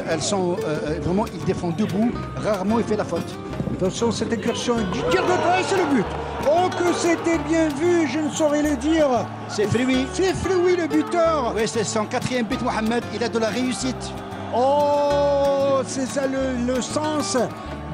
elles sont vraiment, il défend debout, rarement il fait la faute. Attention, cette incursion du tir de droit, c'est le but. Oh, que c'était bien vu, je ne saurais le dire. C'est Frioui. C'est Frioui le buteur. Oui, c'est son 4e but, Mohamed. Il a de la réussite. Oh, c'est ça le sens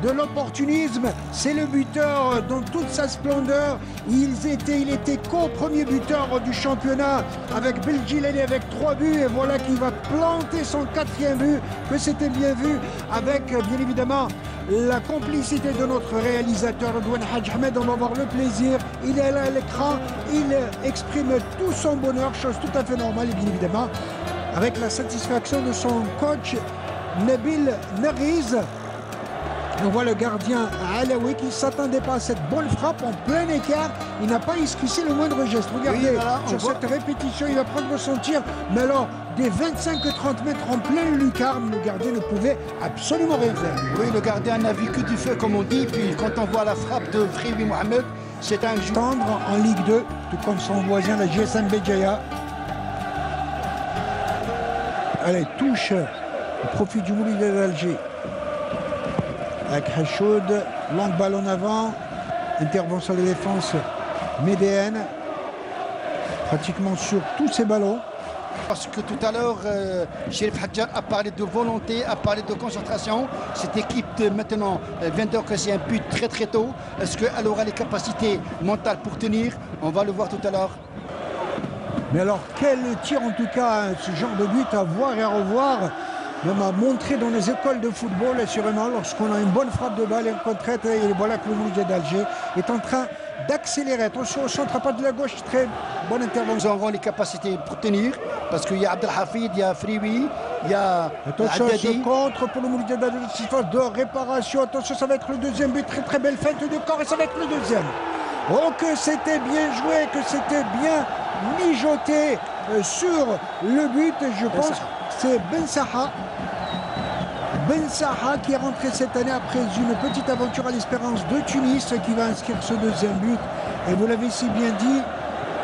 de l'opportunisme. C'est le buteur dans toute sa splendeur. Il était co-premier buteur du championnat avec Belgileli avec 3 buts. Et voilà qu'il va planter son 4e but. Que c'était bien vu avec, bien évidemment, la complicité de notre réalisateur Redouane Hadj Ahmed. On va avoir le plaisir. Il est là à l'écran. Il exprime tout son bonheur, chose tout à fait normale, et bien évidemment, avec la satisfaction de son coach Nabil Nariz. On voit le gardien Alaoui qui ne s'attendait pas à cette bonne frappe en plein écart. Il n'a pas esquissé le moindre geste. Regardez, oui, voilà, sur cette répétition, il va prendre son tir. Mais alors, des 25-30 mètres en plein lucarne, le gardien ne pouvait absolument rien faire. Oui, le gardien n'a vu que du feu, comme on dit. Puis quand on voit la frappe de Frioui Mohamed, c'est un jeu. Tendre en Ligue 2, tout comme son voisin, la GSM Béjaïa. Allez, touche au profit du Mouloudia d'Alger. Avec Hachoud, long balle en avant, intervention de défense médéenne, pratiquement sur tous ces ballons. Parce que tout à l'heure, Chérif Hadjar a parlé de volonté, a parlé de concentration. Cette équipe de maintenant vient d'encaisser un but très très tôt. Est-ce qu'elle aura les capacités mentales pour tenir? On va le voir tout à l'heure. Mais alors, quel tir en tout cas, ce genre de but à voir et à revoir. Même à montrer dans les écoles de football, assurément, lorsqu'on a une bonne frappe de balle et en retraite, et voilà que le Mouloudia d'Alger est en train d'accélérer. Attention au centre, pas de la gauche, très bonne intervention. Nous avons les capacités pour tenir, parce qu'il y a Abdelhafid, il y a Frioui, il y a attention, ce contre pour le Mouloudia d'Alger, phase de réparation. Attention, ça va être le deuxième but, très très belle feinte de corps, et ça va être le deuxième. Oh, que c'était bien joué, que c'était bien mijoté sur le but, je pense. C'est Ben Saha. Ben Saha qui est rentré cette année après une petite aventure à l'Espérance de Tunis qui va inscrire ce deuxième but. Et vous l'avez si bien dit,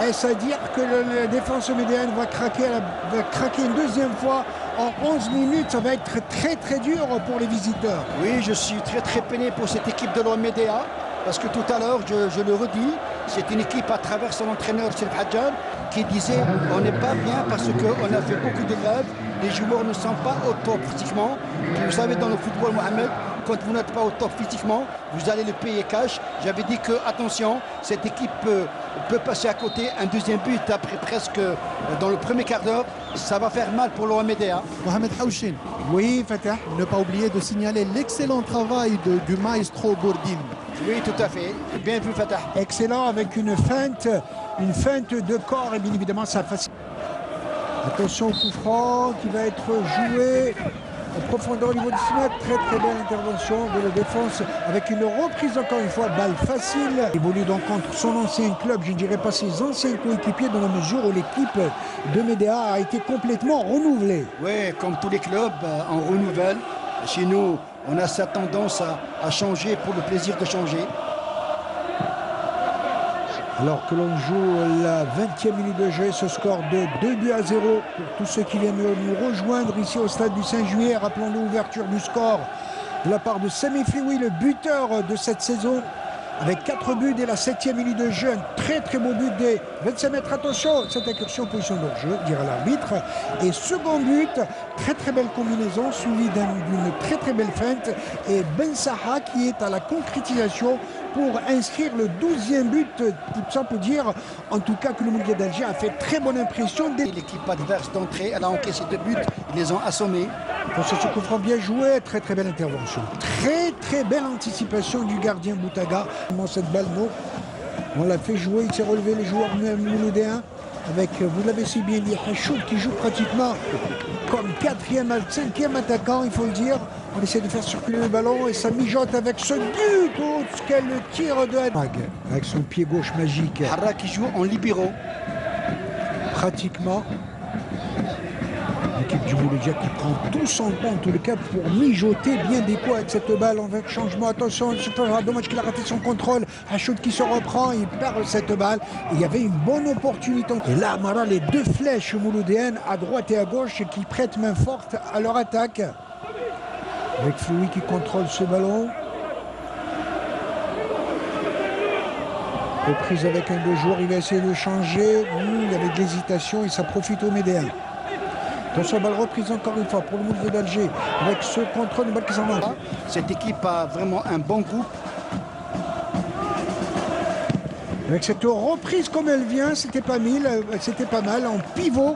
est-ce à dire que la défense médiane va craquer une deuxième fois en 11 minutes? Ça va être très très dur pour les visiteurs. Oui, je suis très très peiné pour cette équipe de l'OMDA. Parce que tout à l'heure, je le redis, c'est une équipe à travers son entraîneur Chérif Hadjar qui disait on n'est pas bien parce qu'on a fait beaucoup de grèves, les joueurs ne sont pas au top physiquement. Vous savez, dans le football, Mohamed, quand vous n'êtes pas au top physiquement, vous allez le payer cash. J'avais dit que, attention, cette équipe peut passer à côté. Un deuxième but après presque dans le premier quart d'heure, ça va faire mal pour l'OMDA. Mohamed Haouchin. Oui, Fatah. Ne pas oublier de signaler l'excellent travail du maestro Bourdine. Oui, tout à fait. Bien vu, Fatah. Excellent, avec une feinte de corps, et bien évidemment, ça facilite. Attention au coup franc qui va être joué en profondeur au niveau du 6 mètres. Très très belle intervention de la défense avec une reprise encore une fois, balle facile. Il évolue donc contre son ancien club, je ne dirais pas ses anciens coéquipiers, dans la mesure où l'équipe de Médéa a été complètement renouvelée. Oui, comme tous les clubs, on renouvelle. Chez nous, on a cette tendance à changer pour le plaisir de changer. Alors que l'on joue la 20e minute de jeu, ce score de 2-0 pour tous ceux qui viennent nous rejoindre ici au stade du 5 juillet. Rappelons l'ouverture du score de la part de Sami Frioui, le buteur de cette saison, avec 4 buts dès la 7e minute de jeu. Un très très beau but des 25 mètres. Attention, cette incursion en position de jeu, dira l'arbitre. Et second but, très très belle combinaison, suivie d'une très très belle feinte. Et Ben Saha qui est à la concrétisation pour inscrire le 12e but. Ça peut dire en tout cas que le Mouloudia d'Alger a fait très bonne impression. L'équipe adverse d'entrée, elle a encaissé 2 buts, ils les ont assommés. Pour ce coup franc bien joué, très très belle intervention. Très très belle anticipation du gardien Boutaga. Cette balle, non, on l'a fait jouer, il s'est relevé les joueurs mouloudéens avec, vous l'avez si bien dit, Hachoud qui joue pratiquement comme 4e, 5e attaquant, il faut le dire. On essaie de faire circuler le ballon et ça mijote avec ce but. Oh, quel tir de Harag avec son pied gauche magique. Harag qui joue en libéraux. Pratiquement. L'équipe du Mouloudia qui prend tout son temps, en tout le cas, pour mijoter bien des coups avec cette balle en changement. Attention, c'est dommage qu'il a raté son contrôle. Hachoud qui se reprend, il perd cette balle. Et il y avait une bonne opportunité. Et là, Amara, les 2 flèches mouloudéennes à droite et à gauche qui prêtent main forte à leur attaque. Avec Floui qui contrôle ce ballon. Reprise avec un 2 joueurs, il va essayer de changer. Il y avait de l'hésitation et ça profite au Médéa. Attention, balle reprise encore une fois pour le Moulveux d'Alger. Avec ce contrôle, une balle qui s'en va. Cette équipe a vraiment un bon groupe. Avec cette reprise comme elle vient, c'était pas mal en pivot.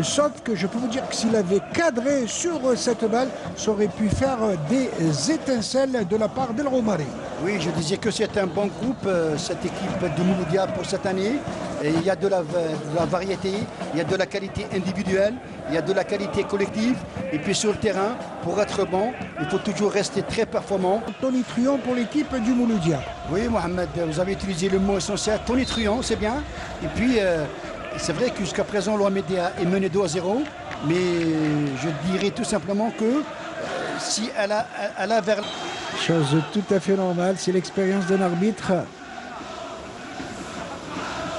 Sauf que je peux vous dire que s'il avait cadré sur cette balle, ça aurait pu faire des étincelles de la part d'El Romari. Oui, je disais que c'est un bon groupe, cette équipe de Mouloudia pour cette année. Et il y a de la variété, il y a de la qualité individuelle, il y a de la qualité collective. Et puis sur le terrain, pour être bon, il faut toujours rester très performant. Tonitruant pour l'équipe du Mouloudia. Oui, Mohamed, vous avez utilisé le mot essentiel. Tonitruant, c'est bien. Et puis, c'est vrai que jusqu'à présent, l'OMDA est mené 2-0. Mais je dirais tout simplement que si elle a vers... Chose tout à fait normale, c'est l'expérience d'un arbitre.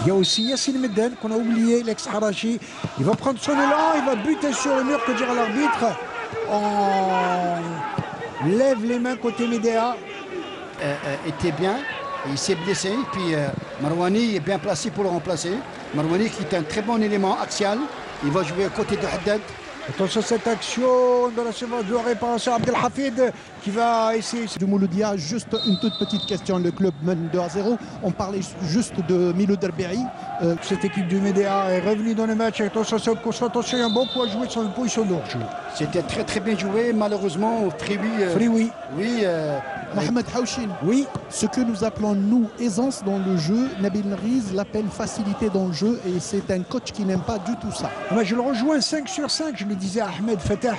Il y a aussi Yassine Medden qu'on a oublié, l'ex-Harachi. Il va prendre son élan, il va buter sur le mur, que dira l'arbitre. On lève les mains côté Médéa. Était bien, il s'est blessé. Puis Marouani est bien placé pour le remplacer. Marouani qui est un très bon élément axial. Il va jouer à côté de Haddad. Attention à cette action dans la surface de réparation, Abdelhafid qui va essayer. Du Mouloudia, juste une toute petite question, le club mène 2-0. On parlait juste de Milou Derberi. Cette équipe du Médéa est revenue dans le match. Attention, il y a un bon coup à jouer sur une position de hors-jeu. C'était très très bien joué, malheureusement, Frioui. Oui. Mohamed Haouchine. Oui. Ce que nous appelons, nous, aisance dans le jeu, Nabil Riz l'appelle facilité dans le jeu et c'est un coach qui n'aime pas du tout ça. Je le rejoins 5 sur 5, je le disais à Ahmed Fatah,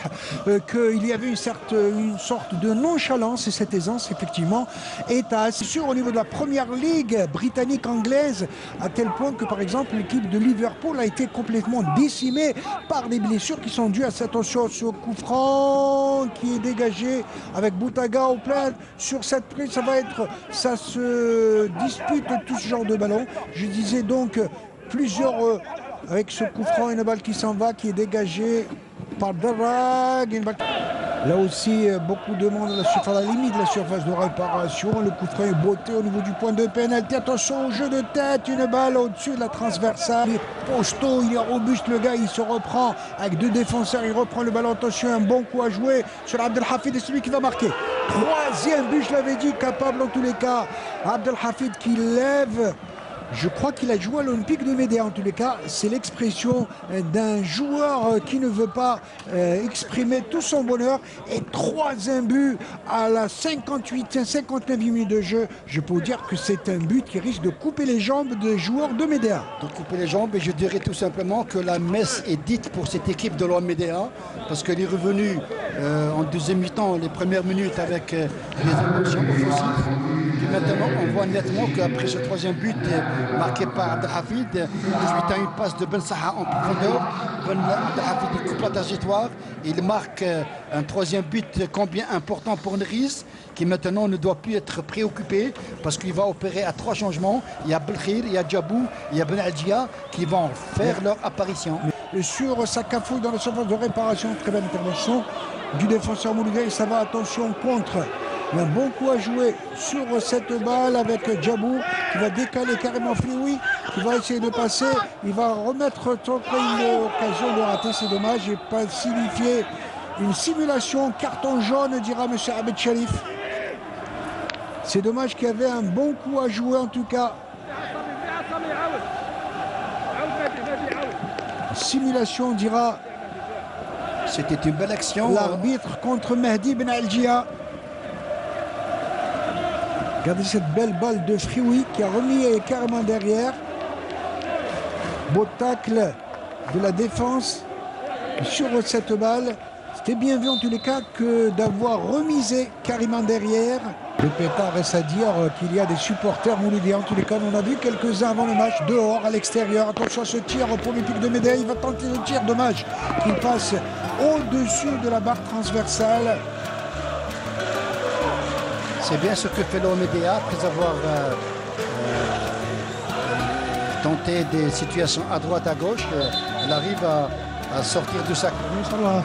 qu'il y avait une sorte de nonchalance et cette aisance, effectivement, est assez sûre au niveau de la première ligue britannique-anglaise, à tel point que, par exemple, l'équipe de Liverpool a été complètement décimée par des blessures qui sont dues à cette attention sur coup franc qui est dégagé avec Boutaga au plein. Sur cette prise, ça se dispute tout ce genre de ballon. Je disais donc plusieurs, avec ce coup franc, une balle qui s'en va, qui est dégagée par Darrag. Là aussi, beaucoup de monde à la limite de la surface de réparation. Le coup franc est botté au niveau du point de pénalité. Attention au jeu de tête, une balle au-dessus de la transversale. Il est posto, il est robuste, le gars, il se reprend avec deux défenseurs. Il reprend le ballon. Attention, un bon coup à jouer sur Abdelhafid et celui qui va marquer. Troisième but, je l'avais dit, capable en tous les cas. Abdelhafid qui lève. Je crois qu'il a joué à l'Olympique de Médéa en tous les cas. C'est l'expression d'un joueur qui ne veut pas exprimer tout son bonheur. Et troisième but à la 59e minute de jeu. Je peux vous dire que c'est un but qui risque de couper les jambes des joueurs de Médéa. De couper les jambes, et je dirais tout simplement que la messe est dite pour cette équipe de l'OM-Médéa, parce qu'elle est revenue en deuxième mi-temps, les premières minutes avec les émotions offensives. Puis maintenant, on voit nettement qu'après ce troisième but marqué par Abdelhafid, suite à une passe de Ben Saha en profondeur, Ben Abdelhafid coupe la trajectoire. Il marque un troisième but combien important pour Nriz, qui maintenant ne doit plus être préoccupé parce qu'il va opérer à 3 changements. Il y a Belkhir, il y a Djabou, il y a Ben Adjia qui vont faire leur apparition. Et sur Sakafouille dans la surface de réparation, très belle intervention du défenseur Mouloudia. Ça va, attention, contre. Il y a un bon coup à jouer sur cette balle avec Djabou qui va décaler carrément Frioui, qui va essayer de passer. Il va remettre une occasion de rater, c'est dommage. Et pas signifier une simulation, carton jaune, dira M. Abed Sharif. C'est dommage qu'il y avait un bon coup à jouer en tout cas. Simulation, dira. C'était une belle action. L'arbitre contre Mehdi Ben Aljia. Regardez cette belle balle de Frioui qui a remis carrément derrière. Beau tacle de la défense sur cette balle. C'était bien vu en tous les cas que d'avoir remisé carrément derrière. Le pétard reste à dire qu'il y a des supporters mouloudiens. En tous les cas, on a vu quelques-uns avant le match, dehors, à l'extérieur. Attention à ce tir pour l'Olympique de Médéa. Il va tenter le tir, dommage qu'il passe au-dessus de la barre transversale. C'est bien ce que fait l'OM-Médéa après avoir tenté des situations à droite, à gauche. Elle arrive à sortir de sa... ان شاء الله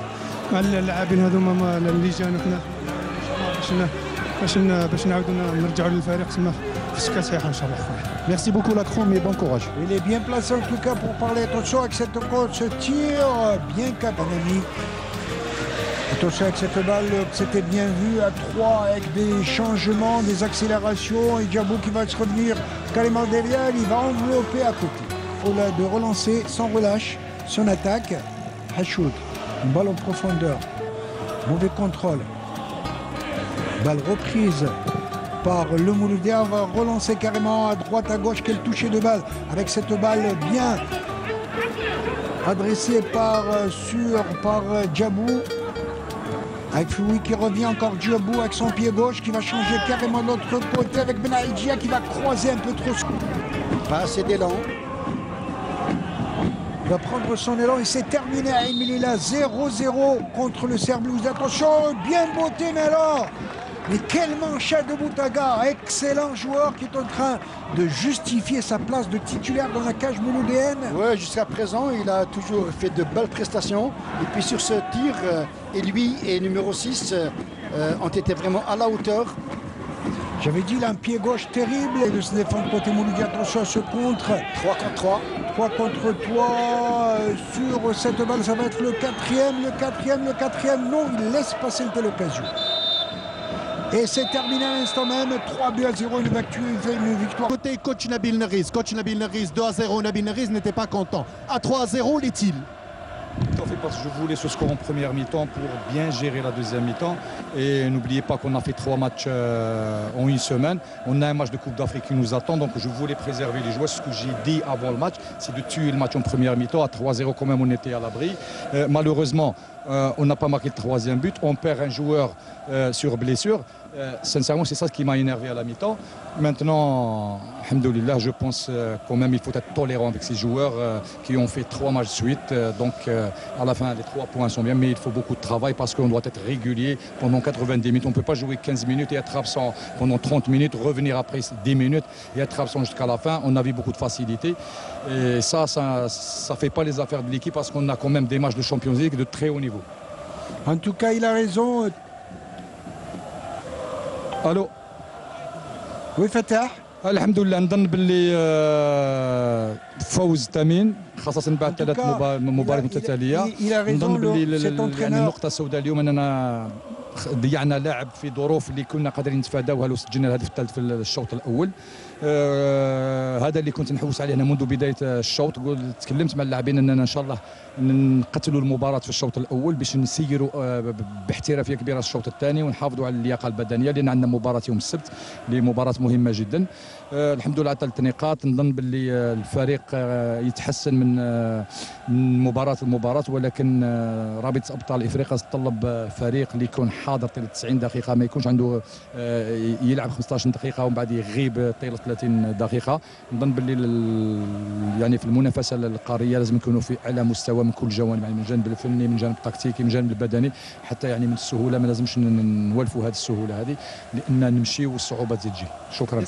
مع اللاعبين هذوما اللي جانا هنا باش نعاودوا نرجعوا للفريق تما في السكه صحيحه ان شاء الله خويا. Merci beaucoup Lacrom et bon courage. Il est bien placé en tout cas pour parler. Attention avec cette course, tir bien Kabanani. Attention avec cette balle, c'était bien vu à 3 avec des changements, des accélérations. Et Djabou qui va se revenir carrément derrière, il va envelopper à côté. Faut de relancer sans relâche son attaque. Hachoud, une balle en profondeur. Mauvais contrôle. Balle reprise par le Mouloudia, va relancer carrément à droite, à gauche, quel toucher de balle avec cette balle bien adressée par Djabou. Avec Foui qui revient encore Djabou avec son pied gauche qui va changer carrément de l'autre côté avec Benaïdjia qui va croiser un peu trop. Pas assez d'élan. Il va prendre son élan et c'est terminé à Emilila 0-0 contre le Serbe Blues. Attention, bien beauté, mais alors, mais quel manchette de Boutaga, excellent joueur qui est en train de justifier sa place de titulaire dans la cage mouloudéenne. Oui, jusqu'à présent, il a toujours fait de belles prestations. Et puis sur ce tir, et lui et numéro 6 ont été vraiment à la hauteur. J'avais dit, il a un pied gauche terrible et de se défendre côté Mouloudi. Attention à ce contre. 3 contre 3. 3 contre 3 sur cette balle. Ça va être le quatrième. Non, il laisse passer une telle occasion. Et c'est terminé à l'instant même. 3-0, une victoire. Côté coach Nabil Neriz, 2-0, Nabil Neriz n'était pas content. À 3-0, l'est-il? Tout à fait, parce que je voulais ce score en première mi-temps pour bien gérer la deuxième mi-temps. Et n'oubliez pas qu'on a fait 3 matchs en une semaine. On a un match de Coupe d'Afrique qui nous attend, donc je voulais préserver les joueurs. Ce que j'ai dit avant le match, c'est de tuer le match en première mi-temps. À 3-0 quand même, on était à l'abri. Malheureusement, on n'a pas marqué le 3e but. On perd un joueur sur blessure. Sincèrement, c'est ça qui m'a énervé à la mi-temps. Maintenant, alhamdoulilah, je pense quand même il faut être tolérant avec ces joueurs qui ont fait 3 matchs de suite. Donc à la fin, les 3 points sont bien, mais il faut beaucoup de travail parce qu'on doit être régulier pendant 90 minutes. On ne peut pas jouer 15 minutes et être absent pendant 30 minutes, revenir après 10 minutes et être absent jusqu'à la fin. On avait beaucoup de facilité. Et ça ne fait pas les affaires de l'équipe parce qu'on a quand même des matchs de Champions League de très haut niveau. En tout cas, il a raison. الو وي فتاح الحمد لله نظن باللي فوز ثمين خاصه بعد 3 مباريات متتاليه. نظن باللي النقطه السوداء اليوم اننا ضيعنا لاعب في ظروف اللي كنا قادرين نتفاداوها لو سجلنا الهدف الثالث في الشوط الاول. هذا اللي كنت نحوس عليه انا منذ بدايه الشوط. تكلمت مع اللاعبين اننا ان شاء الله نقتلوا المباراه في الشوط الاول باش نسيروا باحترافيه كبيره الشوط الثاني ونحافظوا على اللياقه البدنيه لان عندنا مباراه يوم السبت اللي مباراه مهمه جدا. الحمد لله على 3 نقاط. نظن باللي الفريق يتحسن من مباراه لمباراه، ولكن رابطه ابطال افريقيا تطلب فريق اللي يكون حاضر طيله 90 دقيقه، ما يكونش عنده يلعب 15 دقيقه ومن بعد يغيب طيله 30 دقيقه. نظن باللي يعني في المنافسه القاريه لازم نكونوا في اعلى مستوى من كل الجوانب، يعني من الجانب الفني، من الجانب التكتيكي، من الجانب البدني، حتى يعني من السهوله ما لازمش نولفوا هذه السهوله هذه لان نمشي والصعوبات تجي. شكرا.